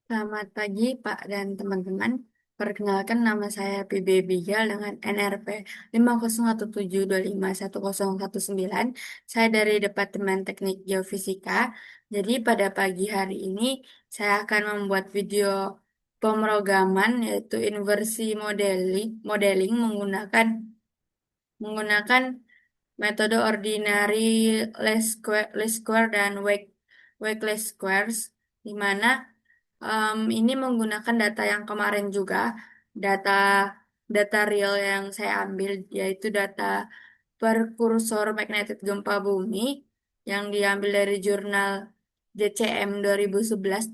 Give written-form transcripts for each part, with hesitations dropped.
Selamat pagi, Pak dan teman-teman. Perkenalkan nama saya PB Bigal dengan NRP 50172510019. Saya dari Departemen Teknik Geofisika. Jadi pada pagi hari ini saya akan membuat video pemrograman yaitu inversi modeling menggunakan metode ordinary least square dan weak least squares, di mana ini menggunakan data yang kemarin juga, data data real yang saya ambil, yaitu data perkursor magnetit gempa bumi yang diambil dari jurnal JCM 2011.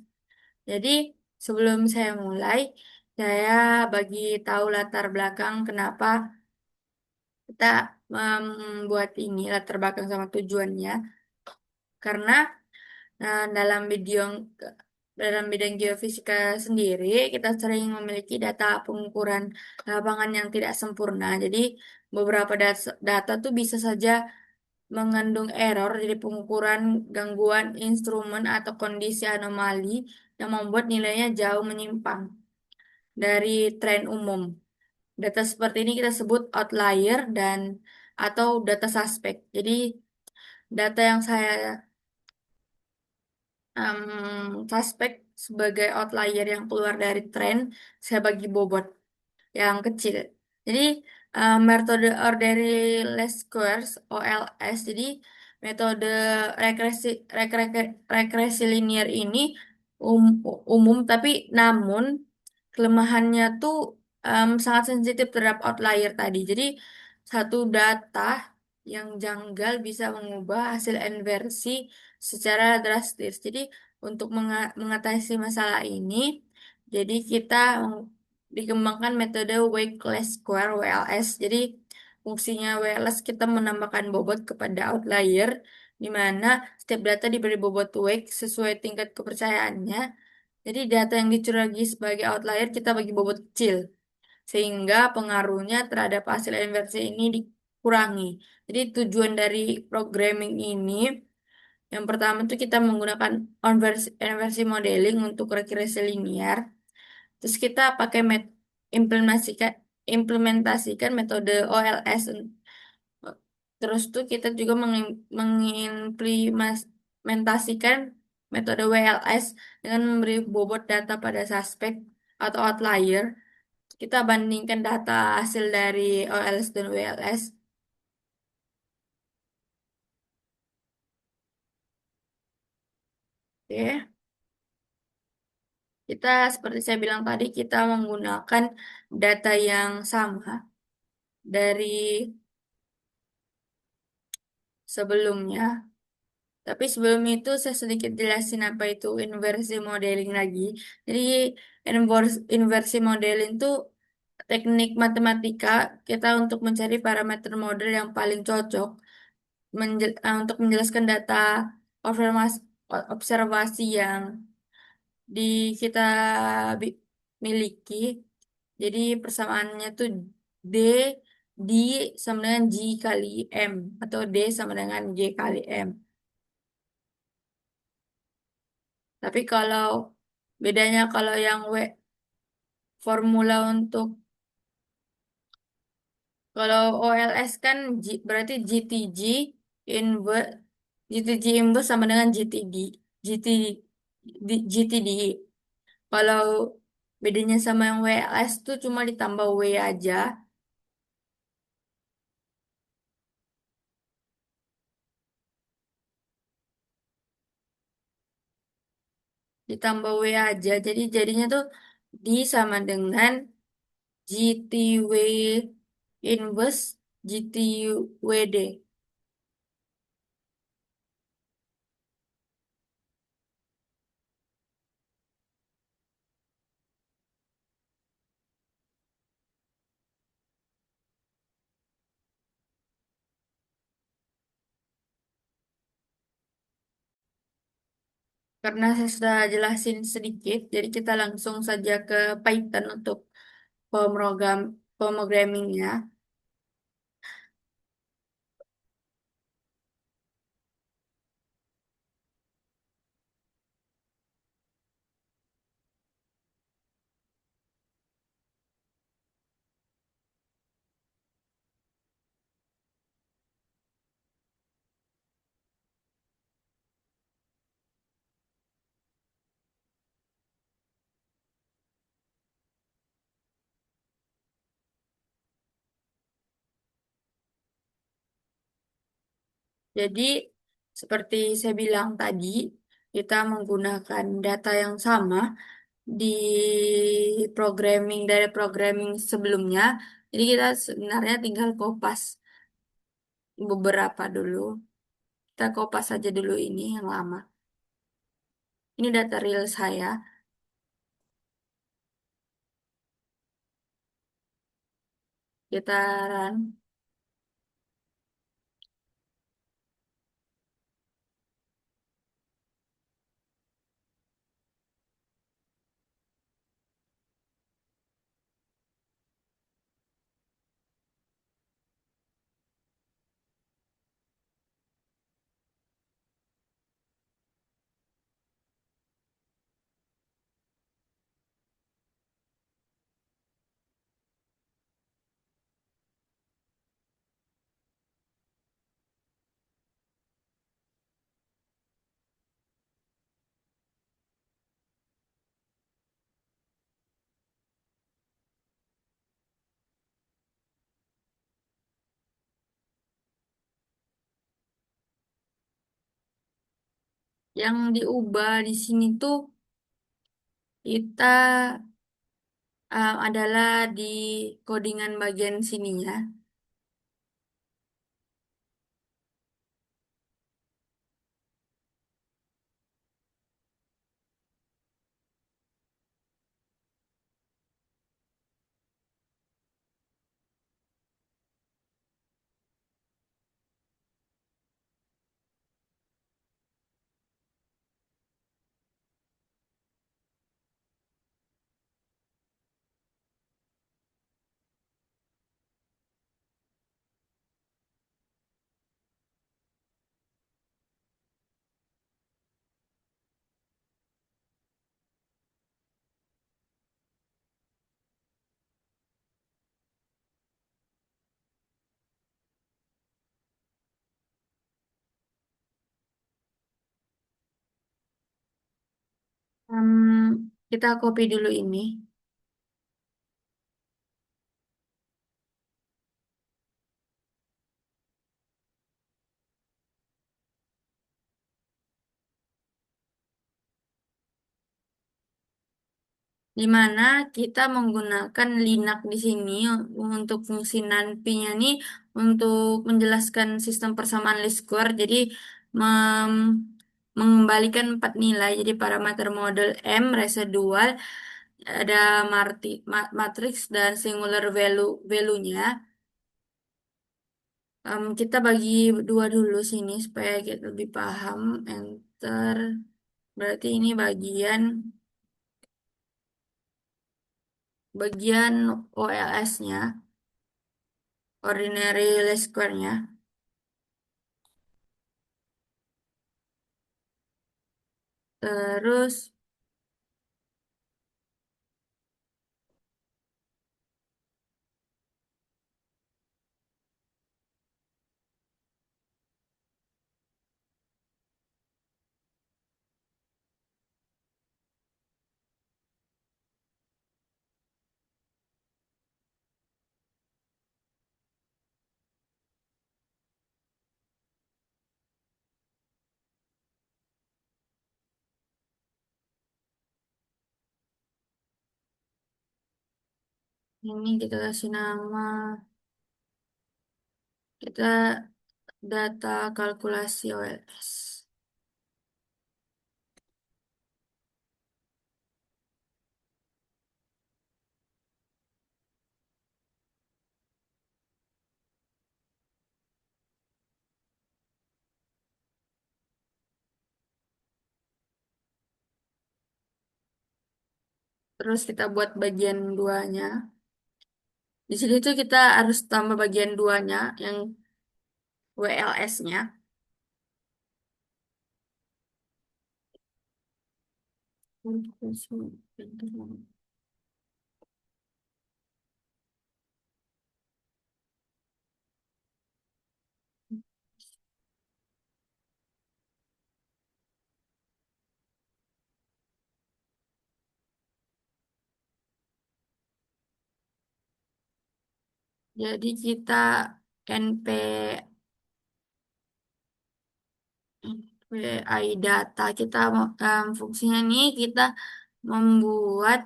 Jadi, sebelum saya mulai, saya bagi tahu latar belakang kenapa kita membuat ini, latar belakang sama tujuannya. Karena dalam bidang geofisika sendiri, kita sering memiliki data pengukuran lapangan yang tidak sempurna. Jadi, beberapa data tuh bisa saja mengandung error, jadi pengukuran gangguan instrumen atau kondisi anomali yang membuat nilainya jauh menyimpang dari tren umum. Data seperti ini kita sebut outlier dan atau data suspek. Jadi, data yang saya suspek sebagai outlier yang keluar dari tren, saya bagi bobot yang kecil. Jadi, metode ordinary least squares (OLS), jadi metode regresi regresi, regresi linear ini umum, tapi namun kelemahannya tuh sangat sensitif terhadap outlier tadi. Jadi, satu data yang janggal bisa mengubah hasil inversi secara drastis. Jadi, untuk mengatasi masalah ini, jadi kita dikembangkan metode weight least square (WLS). Jadi, fungsinya WLS kita menambahkan bobot kepada outlier, di mana setiap data diberi bobot weight sesuai tingkat kepercayaannya. Jadi, data yang dicuragi sebagai outlier kita bagi bobot kecil, sehingga pengaruhnya terhadap hasil inversi ini dikurangi. Jadi, tujuan dari programming ini, yang pertama itu kita menggunakan inversi modeling untuk regresi linear. Terus kita pakai implementasikan implementasikan metode OLS. Terus tuh kita juga mengimplementasikan metode WLS dengan memberi bobot data pada suspek atau outlier. Kita bandingkan data hasil dari OLS dan WLS. Oke. Kita seperti saya bilang tadi, kita menggunakan data yang sama dari sebelumnya. Tapi sebelum itu saya sedikit jelasin apa itu inversi modeling lagi. Jadi inversi modeling itu teknik matematika kita untuk mencari parameter model yang paling cocok untuk menjelaskan data observasi, observasi yang di kita bi- miliki. Jadi persamaannya tuh D D sama dengan G kali M atau D sama dengan G kali M. Tapi bedanya kalau yang formula untuk kalau OLS kan berarti inverse GTG inverse sama dengan GT GTD. Kalau bedanya sama yang WLS tuh cuma ditambah W aja, Jadi jadinya tuh D sama dengan GTW inverse GTWD. Karena saya sudah jelasin sedikit, jadi kita langsung saja ke Python untuk pemrogram pemrogrammingnya. Jadi, seperti saya bilang tadi, kita menggunakan data yang sama di dari programming sebelumnya. Jadi kita sebenarnya tinggal kopas beberapa dulu. Kita kopas saja dulu ini yang lama. Ini data real saya. Kita run. Yang diubah di sini tuh kita adalah di codingan bagian sininya. Kita copy dulu ini. Di mana kita menggunakan Linux di sini untuk fungsi NumPy-nya ini untuk menjelaskan sistem persamaan least square. Jadi mengembalikan empat nilai. Jadi parameter model M, residual, ada matrix dan singular value-nya. Kita bagi dua dulu sini supaya kita lebih paham. Enter. Berarti ini bagian OLS-nya, ordinary least square-nya. Terus ini kita kasih nama, kita data kalkulasi OLS. Terus kita buat bagian duanya. Di sini tuh kita harus tambah bagian duanya yang WLS-nya. Jadi kita NP PI data kita fungsinya nih kita membuat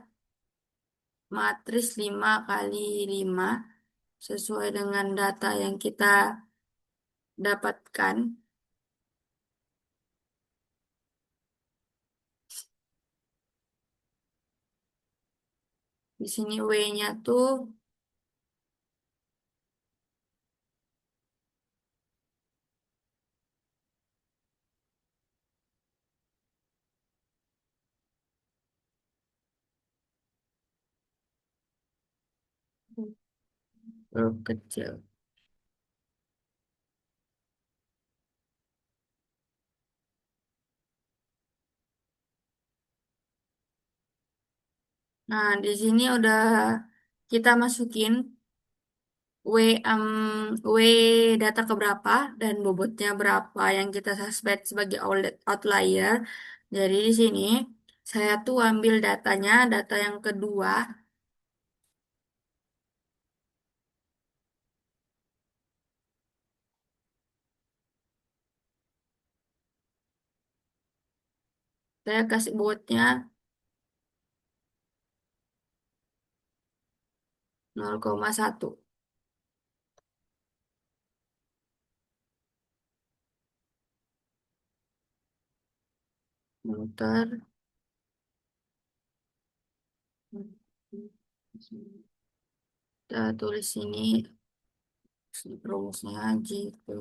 matris 5 kali 5 sesuai dengan data yang kita dapatkan. Di sini W-nya tuh huruf kecil. Nah, di sini udah kita masukin W, W data keberapa dan bobotnya berapa yang kita suspek sebagai outlier. Jadi di sini saya tuh ambil datanya, data yang kedua, saya kasih bobotnya 0,1 muter. Kita tulis ini rumusnya gitu.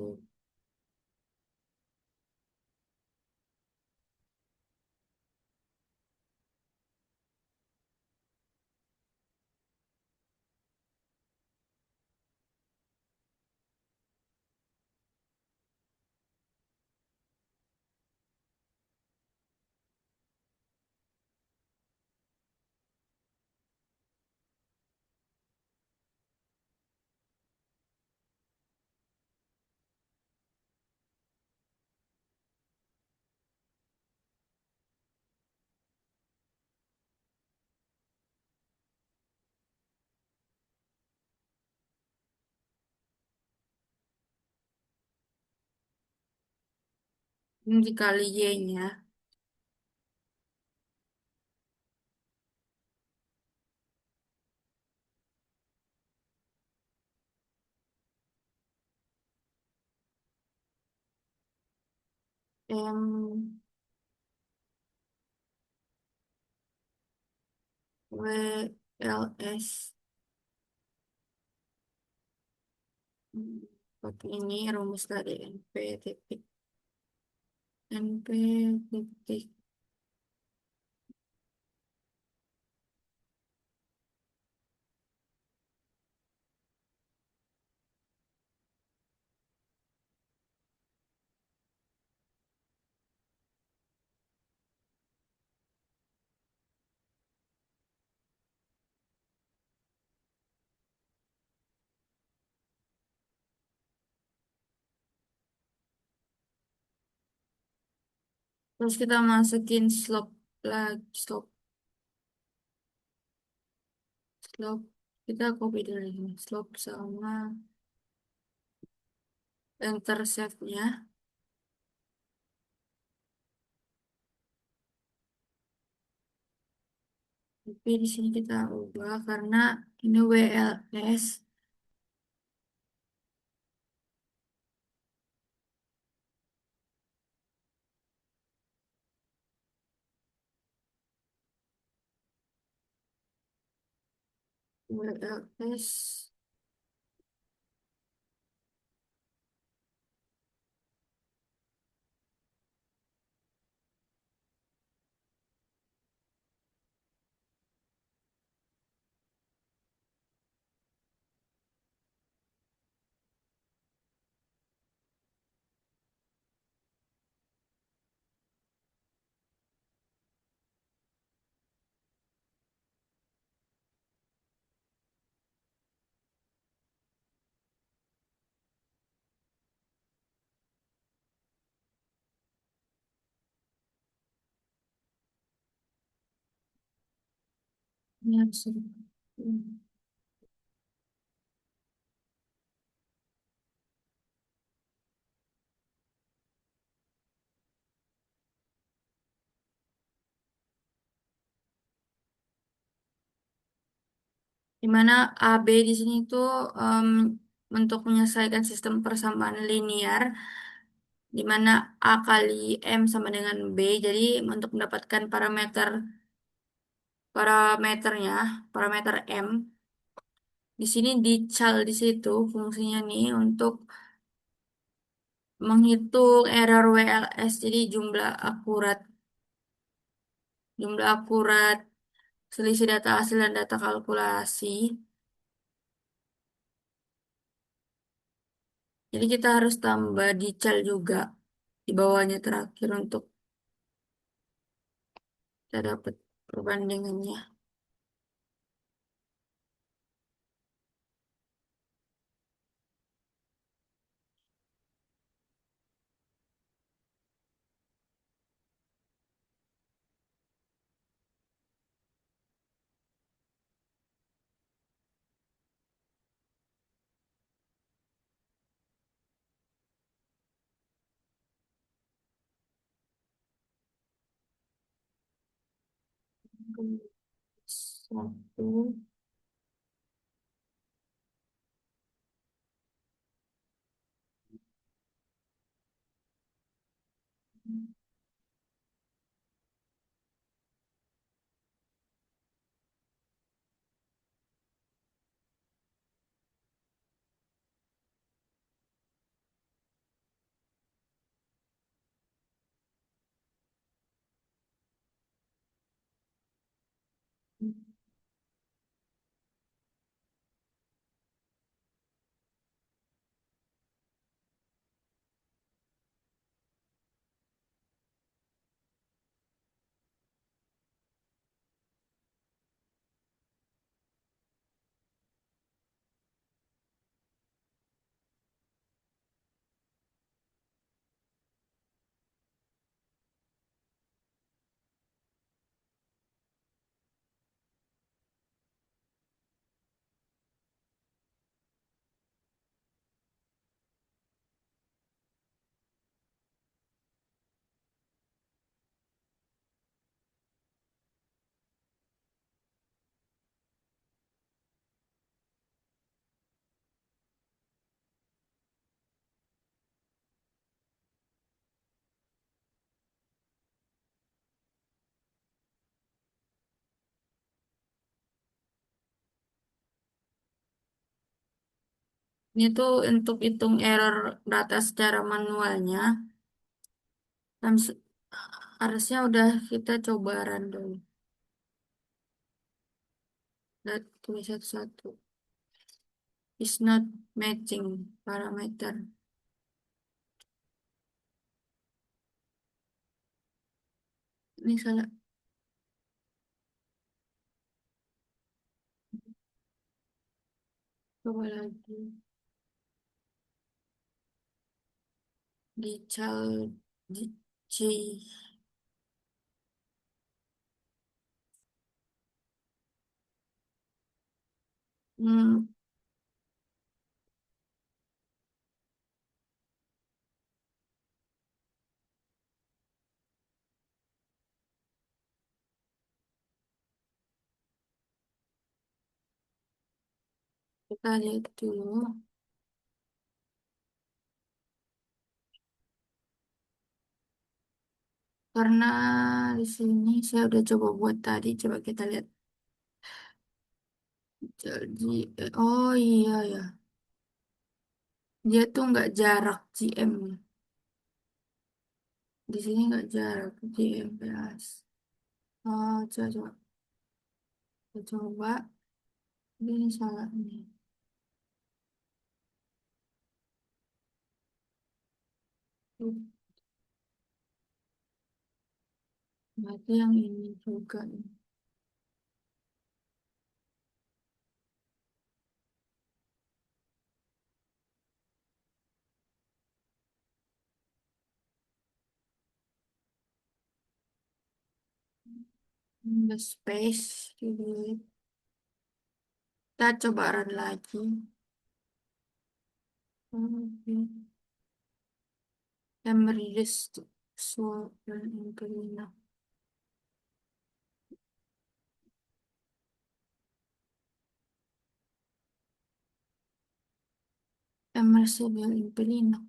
Ini dikali Y-nya. M W L S. Seperti ini rumus dari NP titik NP titik. Terus kita masukin slope lagi, slope. Kita copy dari ini, slope sama intercept-nya. Tapi di sini kita ubah karena ini WLS. WLS. Ini harus Dimana AB di sini tuh em, untuk menyelesaikan sistem persamaan linear, di mana A kali M sama dengan B. Jadi untuk mendapatkan parameternya, parameter M, di sini dical di situ fungsinya nih untuk menghitung error WLS. Jadi jumlah akurat selisih data hasil dan data kalkulasi. Jadi kita harus tambah dical juga di bawahnya terakhir untuk kita dapat perbandingannya. Satu. Ini tuh untuk hitung error data secara manualnya. Dan harusnya udah kita coba run dulu. Lihat tulis satu-satu. Is not matching parameter. Ini salah. Coba lagi. Dical di C. Hmm, kita lihat dulu. Karena di sini saya udah coba buat tadi. Coba kita lihat. Jadi, oh iya ya. Dia tuh nggak jarak GM. Di sini nggak jarak GM plus. Oh, coba. Ini salah nih. Berarti yang ini juga nih. The space. Jadi, kita coba run lagi. Oke. Emeritus swap dan inclina. Emerson Impelino.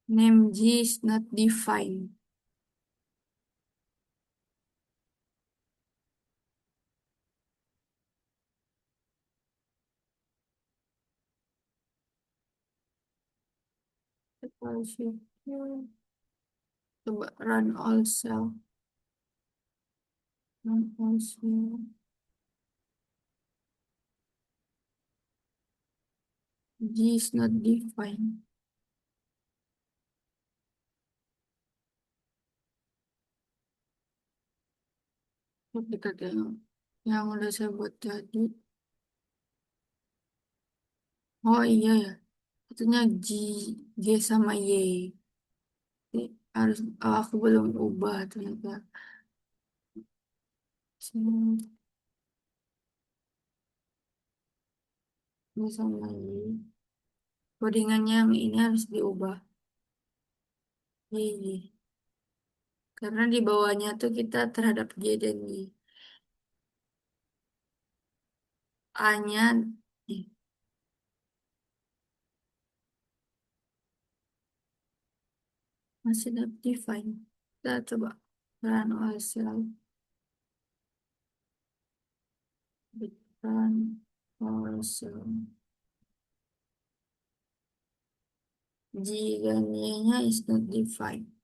Name G is not defined. Coba run all cell. Run all cell. G is not defined. Dekat yang udah saya buat tadi. Oh iya ya. Katanya G, G sama Y. Jadi harus aku belum ubah ternyata. Sini, G sama Y. Codingannya yang ini harus diubah. Y, Y. Karena di bawahnya tuh kita terhadap G dan Y. A-nya eh, masih not define. Kita coba run all cell. Run all cell. G dan Y-nya is not defined.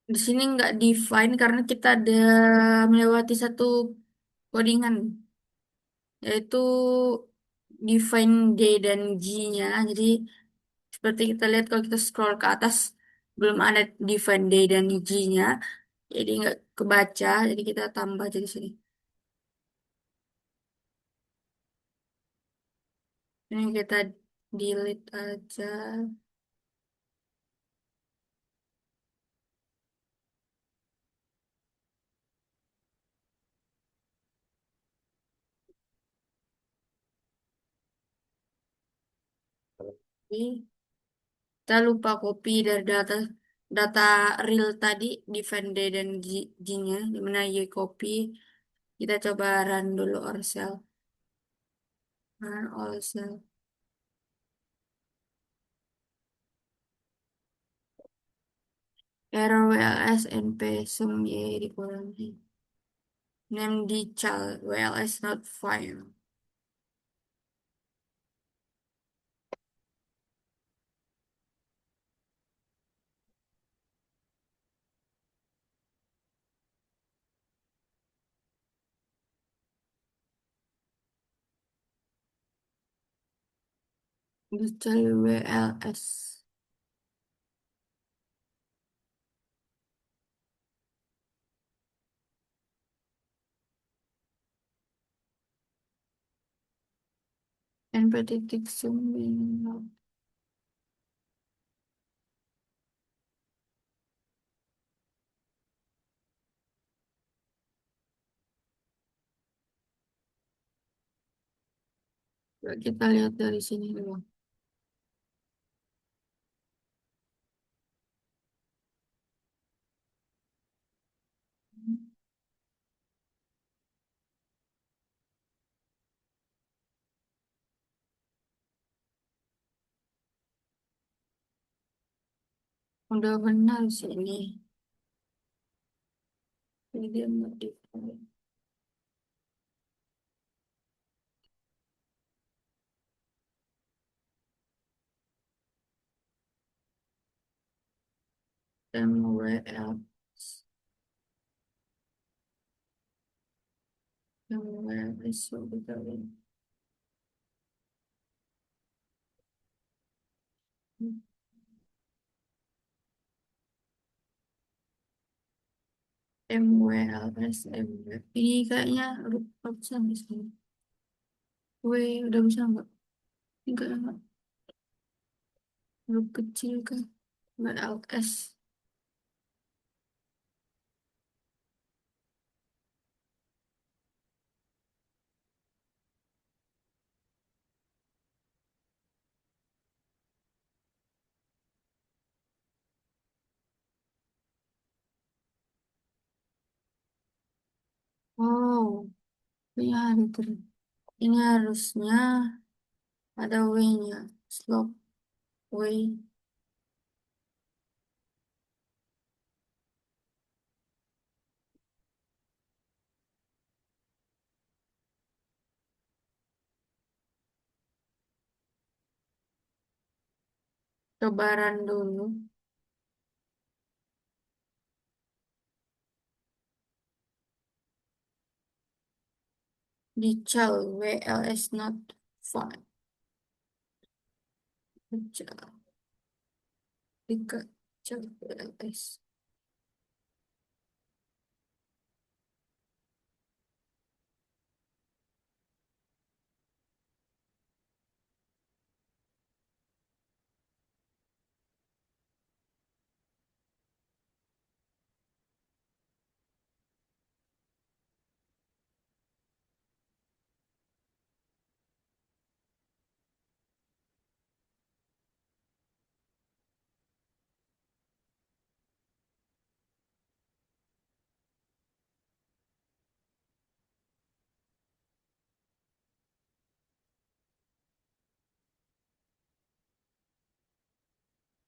Di sini nggak define karena kita ada melewati satu codingan, yaitu define D dan G-nya. Jadi seperti kita lihat kalau kita scroll ke atas, belum ada define D dan G-nya. Jadi nggak kebaca, jadi kita tambah aja di sini. Ini kita delete aja. Ini kita lupa copy dari data data real tadi, define D dan G-nya. Dimana Y copy. Kita coba run dulu ourselves. Run ourselves. Error WLS NP sum Y dikurangi. Name di child WLS not file. The child WLS. NP titik sum Y. Coba kita lihat dari sini dulu. Udah benar sih ini. Ini dia nggak di MWL. MWL isu betul. MWLS MWL. Ini kayaknya huruf bisa nggak sih? Udah bisa nggak? Enggak, huruf kecil kan? WLS. Oh, ini ada terus. Ini harusnya ada W-nya. Slope W. Cobaran dulu. Dical WLS not fine. Dical. Dical WLS.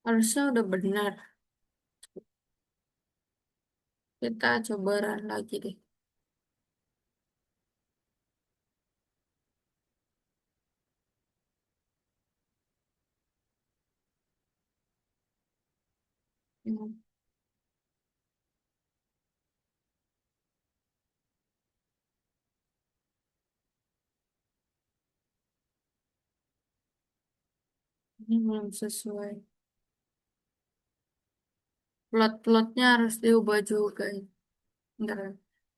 Harusnya udah benar. Kita coba run lagi deh. Hmm, ini belum sesuai. Plot-plotnya harus diubah juga. Bentar.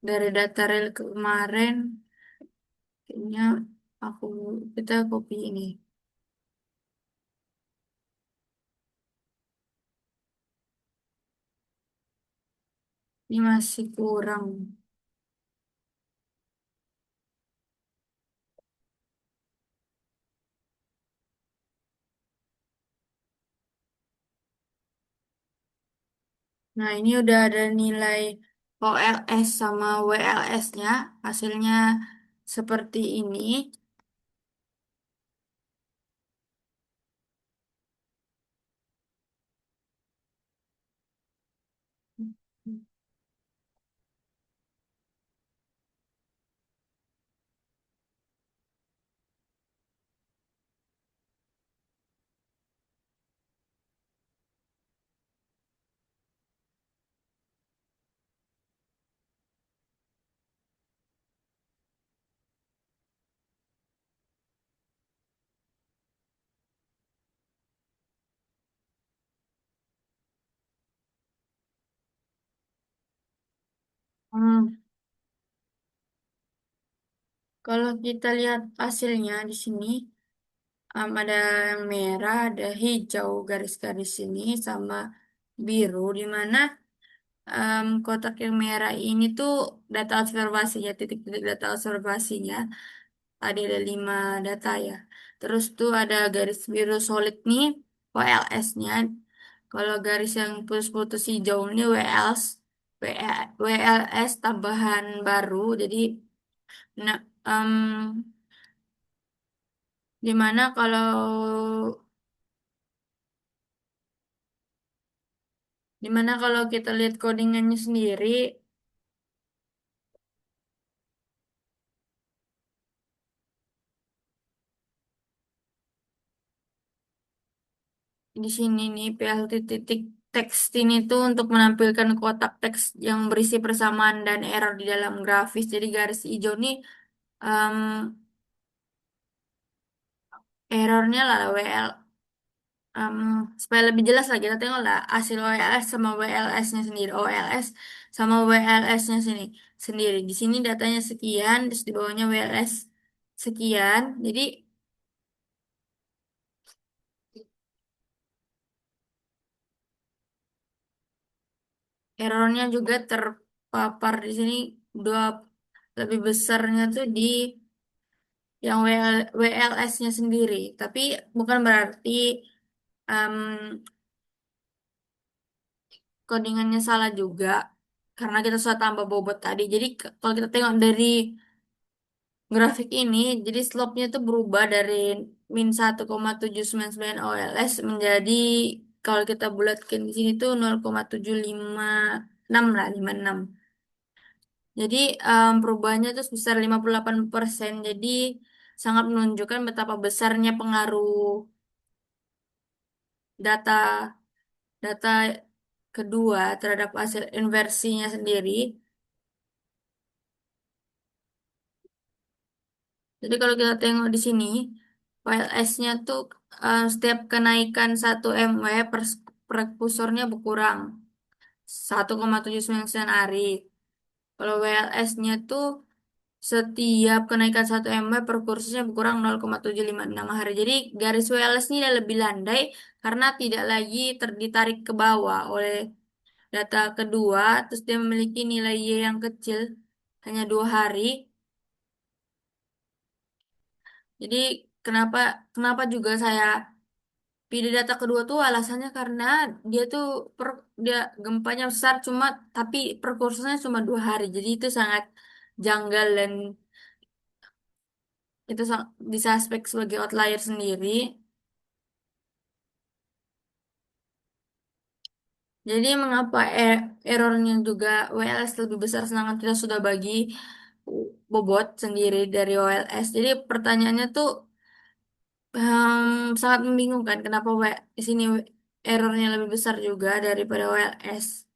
Dari data real kemarin, kayaknya aku kita copy ini. Ini masih kurang. Nah, ini udah ada nilai OLS sama WLS-nya. Hasilnya seperti ini. Hmm, Kalau kita lihat hasilnya di sini, ada yang merah, ada hijau garis-garis ini sama biru, di mana kotak yang merah ini tuh data observasinya, titik-titik data observasinya. Tadi ada 5 data ya. Terus tuh ada garis biru solid nih, WLS-nya. Kalau garis yang putus-putus hijau ini WLS, WLS tambahan baru. Jadi, nah, dimana kalau Dimana kalau kita lihat codingannya sendiri, di sini nih PLT titik text ini tuh untuk menampilkan kotak teks yang berisi persamaan dan error di dalam grafis. Jadi garis hijau nih em, errornya lah WL. em, Supaya lebih jelas lagi, kita tengok lah hasil WLS sama WLS-nya sendiri. OLS sama WLS-nya sendiri. Di sini datanya sekian, terus di bawahnya WLS sekian. Jadi errornya juga terpapar di sini dua lebih besarnya tuh di yang WLS-nya sendiri. Tapi bukan berarti em, codingannya salah juga karena kita sudah tambah bobot tadi. Jadi kalau kita tengok dari grafik ini, jadi slope-nya itu berubah dari min 1,799 OLS menjadi kalau kita bulatkan di sini tuh 0,756 lah, 56. Jadi perubahannya itu sebesar 58%. Jadi sangat menunjukkan betapa besarnya pengaruh data data kedua terhadap hasil inversinya sendiri. Jadi kalau kita tengok di sini, WLS-nya tuh setiap kenaikan 1 mW prekursornya berkurang 1,799 hari. Kalau WLS-nya tuh setiap kenaikan 1 mW prekursornya berkurang 0,756 hari. Jadi garis WLS ini udah lebih landai karena tidak lagi ditarik ke bawah oleh data kedua, terus dia memiliki nilai Y yang kecil, hanya 2 hari. Jadi kenapa kenapa juga saya pilih data kedua tuh alasannya karena dia tuh dia gempanya besar cuma tapi prekursornya cuma 2 hari. Jadi itu sangat janggal dan itu bisa aspek sebagai outlier sendiri. Jadi mengapa errornya juga WLS lebih besar sedangkan kita sudah bagi bobot sendiri dari OLS. Jadi pertanyaannya tuh sangat membingungkan kenapa di sini errornya lebih besar juga daripada WLS.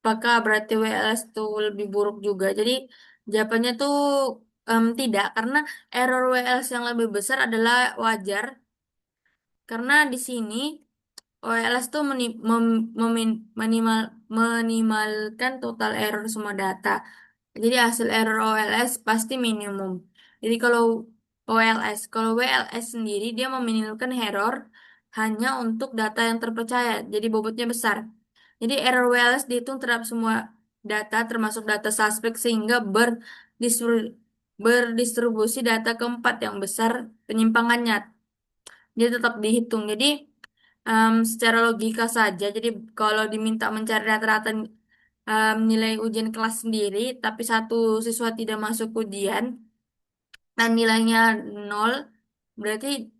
Apakah berarti WLS itu lebih buruk juga? Jadi jawabannya tuh tidak, karena error WLS yang lebih besar adalah wajar karena di sini OLS tuh minimalkan total error semua data. Jadi hasil error OLS pasti minimum. Jadi kalau WLS sendiri dia meminimalkan error hanya untuk data yang terpercaya. Jadi bobotnya besar. Jadi error WLS dihitung terhadap semua data termasuk data suspek sehingga berdistribusi data keempat yang besar penyimpangannya. Dia tetap dihitung. Jadi secara logika saja. Jadi kalau diminta mencari rata-rata nilai ujian kelas sendiri, tapi satu siswa tidak masuk ujian dan nilainya nol, berarti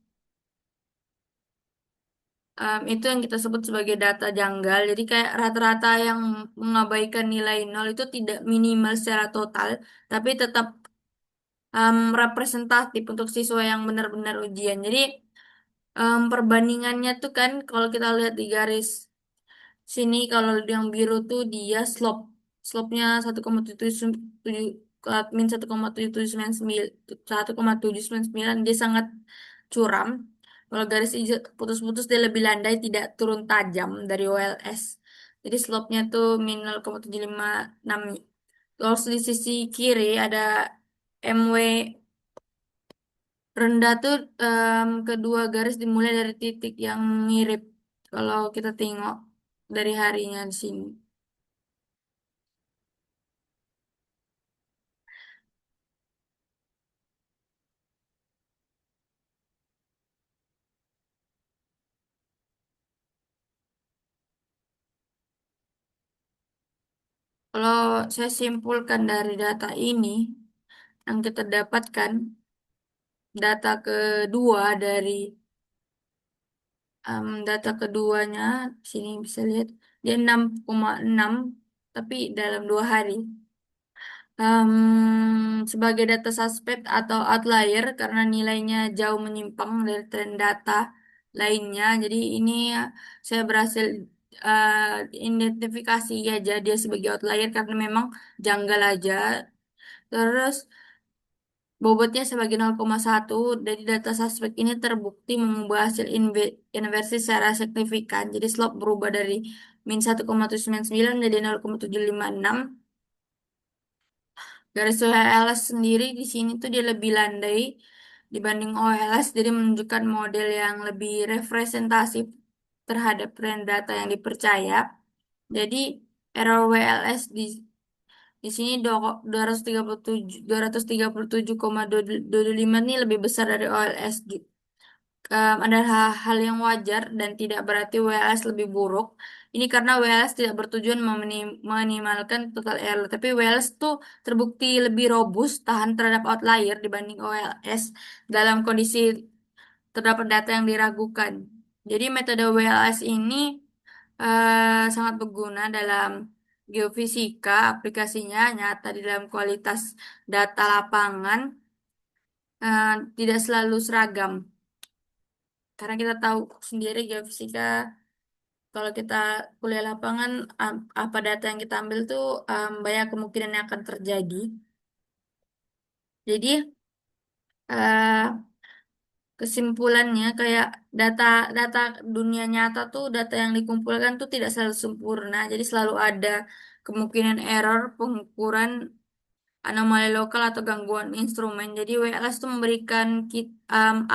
itu yang kita sebut sebagai data janggal. Jadi kayak rata-rata yang mengabaikan nilai nol itu tidak minimal secara total, tapi tetap representatif untuk siswa yang benar-benar ujian. Jadi perbandingannya tuh kan kalau kita lihat di garis sini, kalau yang biru tuh dia slope-nya 1,77 min 1,799 dia sangat curam. Kalau garis hijau putus-putus dia lebih landai, tidak turun tajam dari OLS. Jadi slope-nya tuh min 0,756. Terus di sisi kiri ada MW rendah tuh kedua garis dimulai dari titik yang mirip kalau kita tengok dari harinya di sini. Kalau saya simpulkan dari data ini yang kita dapatkan, data kedua dari data keduanya sini bisa lihat. dia 6,6 tapi dalam 2 hari. Sebagai data suspek atau outlier karena nilainya jauh menyimpang dari tren data lainnya. Jadi ini saya berhasil identifikasi aja dia sebagai outlier karena memang janggal aja. Terus bobotnya sebagai 0,1 dari data suspek ini terbukti mengubah hasil inversi secara signifikan. Jadi slope berubah dari min 1,799 menjadi 0,756. Garis OLS sendiri di sini tuh dia lebih landai dibanding OLS, jadi menunjukkan model yang lebih representatif terhadap tren data yang dipercaya. Jadi error WLS di sini 237,25 ini lebih besar dari OLS. Ada hal yang wajar dan tidak berarti WLS lebih buruk. Ini karena WLS tidak bertujuan meminimalkan total error, tapi WLS tuh terbukti lebih robust, tahan terhadap outlier dibanding OLS dalam kondisi terdapat data yang diragukan. Jadi metode WLS ini sangat berguna dalam geofisika, aplikasinya nyata di dalam kualitas data lapangan, tidak selalu seragam. Karena kita tahu sendiri geofisika, kalau kita kuliah lapangan, apa data yang kita ambil tuh banyak kemungkinan yang akan terjadi. Jadi eh, kesimpulannya kayak data data dunia nyata tuh data yang dikumpulkan tuh tidak selalu sempurna. Jadi selalu ada kemungkinan error pengukuran anomali lokal atau gangguan instrumen. Jadi WLS itu memberikan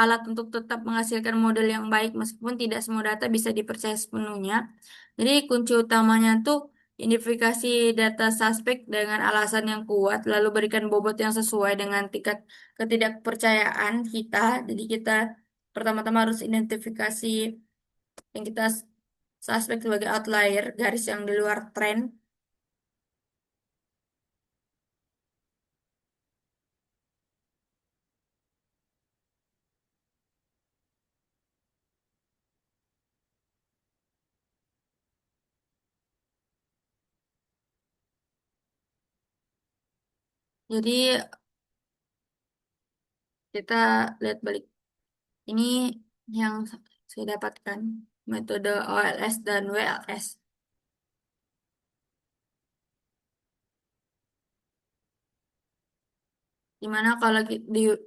alat untuk tetap menghasilkan model yang baik meskipun tidak semua data bisa dipercaya sepenuhnya. Jadi kunci utamanya tuh identifikasi data suspek dengan alasan yang kuat, lalu berikan bobot yang sesuai dengan tingkat ketidakpercayaan kita. Jadi kita pertama-tama harus identifikasi yang kita suspek sebagai outlier, garis yang di luar tren. Jadi kita lihat balik. Ini yang saya dapatkan, metode OLS dan WLS. Dimana kalau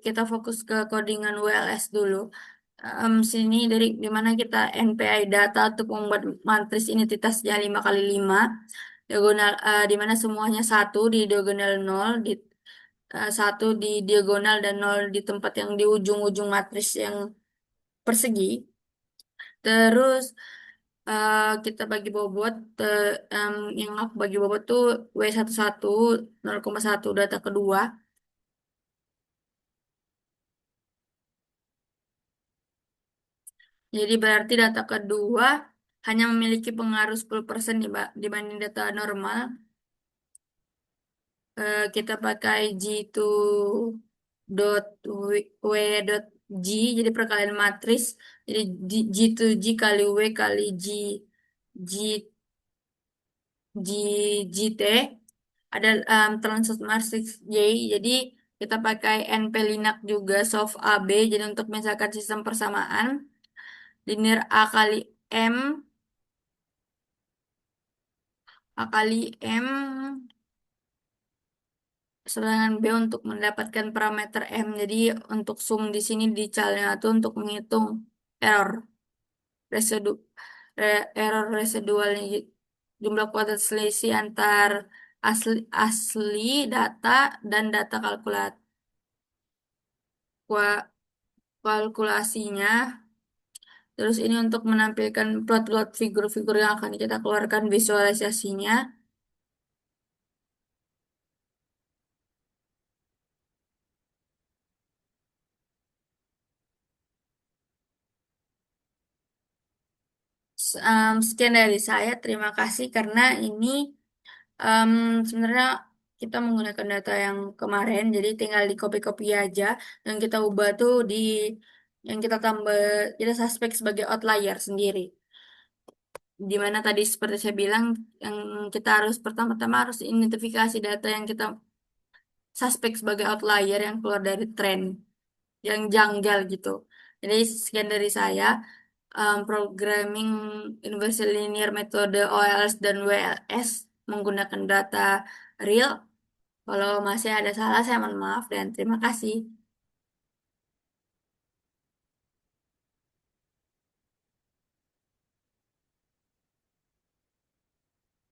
kita fokus ke codingan WLS dulu, sini dari dimana kita NPI data untuk membuat matris identitasnya 5 kali 5, diagonal, dimana semuanya satu di diagonal nol, satu di diagonal dan nol di tempat yang di ujung-ujung matris yang persegi. Terus kita bagi bobot, yang aku bagi bobot tuh W11 0,1 data kedua. Jadi berarti data kedua hanya memiliki pengaruh 10% dibanding data normal. Kita pakai G2 dot W dot G, jadi perkalian matris. Jadi G2G kali W kali G G GT ada transit matrix J, jadi kita pakai NP Linak juga soft AB, jadi untuk misalkan sistem persamaan linear A kali M serangan B untuk mendapatkan parameter M. Jadi untuk sum di sini dicalnya itu untuk menghitung error residu error residualnya, jumlah kuadrat selisih antar asli asli data dan data kalkulasinya. Terus ini untuk menampilkan plot-plot figur-figur yang akan kita keluarkan visualisasinya. Sekian dari saya. Terima kasih karena ini em, sebenarnya kita menggunakan data yang kemarin, jadi tinggal di copy-copy aja dan kita ubah tuh di yang kita tambah kita suspek sebagai outlier sendiri. Dimana tadi seperti saya bilang, yang kita harus pertama-tama harus identifikasi data yang kita suspek sebagai outlier yang keluar dari tren, yang janggal gitu. Jadi sekian dari saya, programming universal linear metode OLS dan WLS menggunakan data real. Kalau masih ada salah, saya mohon maaf dan terima kasih.